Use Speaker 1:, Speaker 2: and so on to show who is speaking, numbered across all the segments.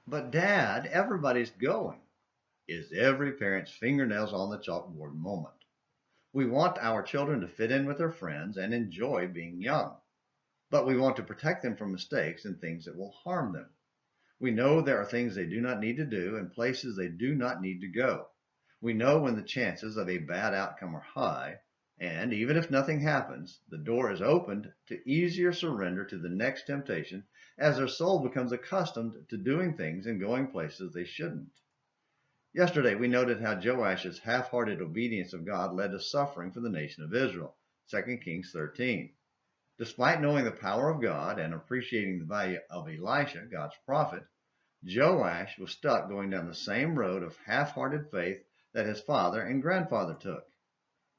Speaker 1: But Dad, everybody's going, is every parent's fingernails on the chalkboard moment. We want our children to fit in with their friends and enjoy being young, but we want to protect them from mistakes and things that will harm them. We know there are things they do not need to do and places they do not need to go. We know when the chances of a bad outcome are high, and even if nothing happens, the door is opened to easier surrender to the next temptation as their soul becomes accustomed to doing things and going places they shouldn't. Yesterday, we noted how Joash's half-hearted obedience of God led to suffering for the nation of Israel, 2 Kings 13. Despite knowing the power of God and appreciating the value of Elisha, God's prophet, Joash was stuck going down the same road of half-hearted faith that his father and grandfather took.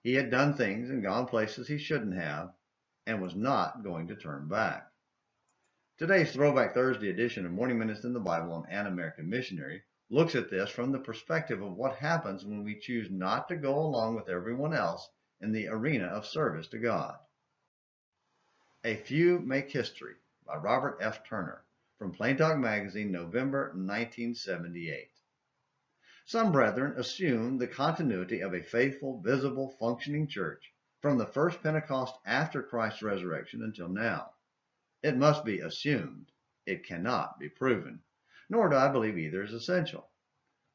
Speaker 1: He had done things and gone places he shouldn't have and was not going to turn back. Today's Throwback Thursday edition of Morning Minutes in the Bible on An American Missionary looks at this from the perspective of what happens when we choose not to go along with everyone else in the arena of service to God. A Few Make History by Robert F. Turner from Plain Talk Magazine, November 1978. Some brethren assume the continuity of a faithful, visible, functioning church from the first Pentecost after Christ's resurrection until now. It must be assumed. It cannot be proven, nor do I believe either is essential.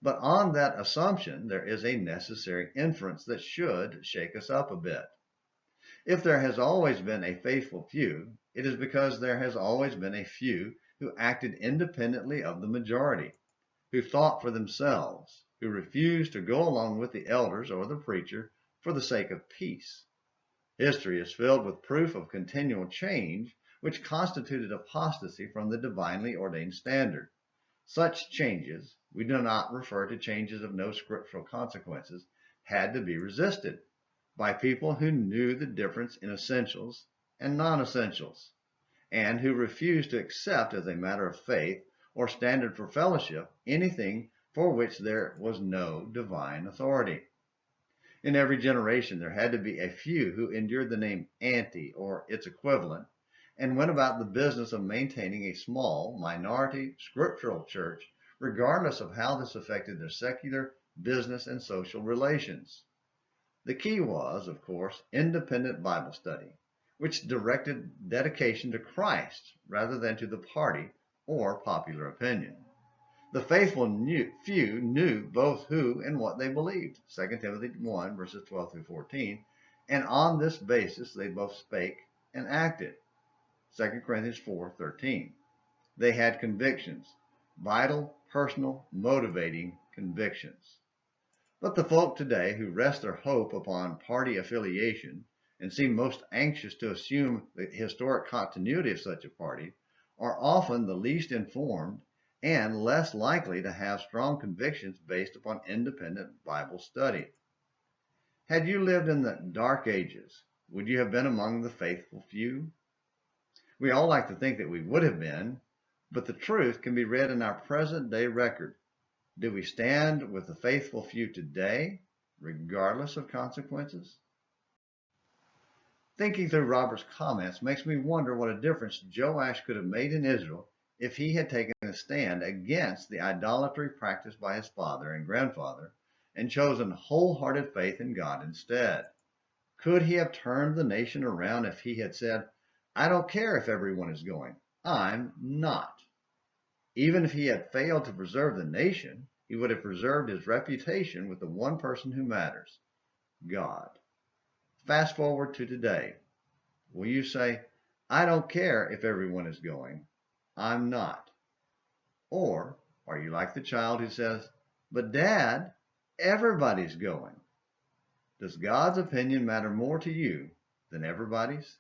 Speaker 1: But on that assumption, there is a necessary inference that should shake us up a bit. If there has always been a faithful few, it is because there has always been a few who acted independently of the majority, who thought for themselves, who refused to go along with the elders or the preacher for the sake of peace. History is filled with proof of continual change, which constituted apostasy from the divinely ordained standard. Such changes, we do not refer to changes of no scriptural consequences, had to be resisted by people who knew the difference in essentials and non-essentials, and who refused to accept as a matter of faith or standard for fellowship anything for which there was no divine authority. In every generation, there had to be a few who endured the name anti or its equivalent and went about the business of maintaining a small, minority, scriptural church, regardless of how this affected their secular, business, and social relations. The key was, of course, independent Bible study, which directed dedication to Christ rather than to the party or popular opinion. The faithful few knew both who and what they believed, 2 Timothy 1, verses 12 through 14, and on this basis they both spake and acted, 2 Corinthians 4:13. They had convictions, vital, personal, motivating convictions. But the folk today who rest their hope upon party affiliation and seem most anxious to assume the historic continuity of such a party are often the least informed and less likely to have strong convictions based upon independent Bible study. Had you lived in the dark ages, would you have been among the faithful few? We all like to think that we would have been, but the truth can be read in our present day record. Do we stand with the faithful few today, regardless of consequences? Thinking through Robert's comments makes me wonder what a difference Joash could have made in Israel if he had taken a stand against the idolatry practiced by his father and grandfather and chosen wholehearted faith in God instead. Could he have turned the nation around if he had said, I don't care if everyone is going, I'm not? Even if he had failed to preserve the nation, he would have preserved his reputation with the one person who matters, God. Fast forward to today. Will you say, I don't care if everyone is going, I'm not? Or are you like the child who says, but Dad, everybody's going? Does God's opinion matter more to you than everybody's?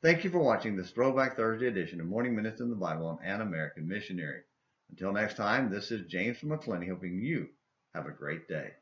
Speaker 1: Thank you for watching this Throwback Thursday edition of Morning Minutes in the Bible on An American Missionary. Until next time, this is James from McClenny hoping you have a great day.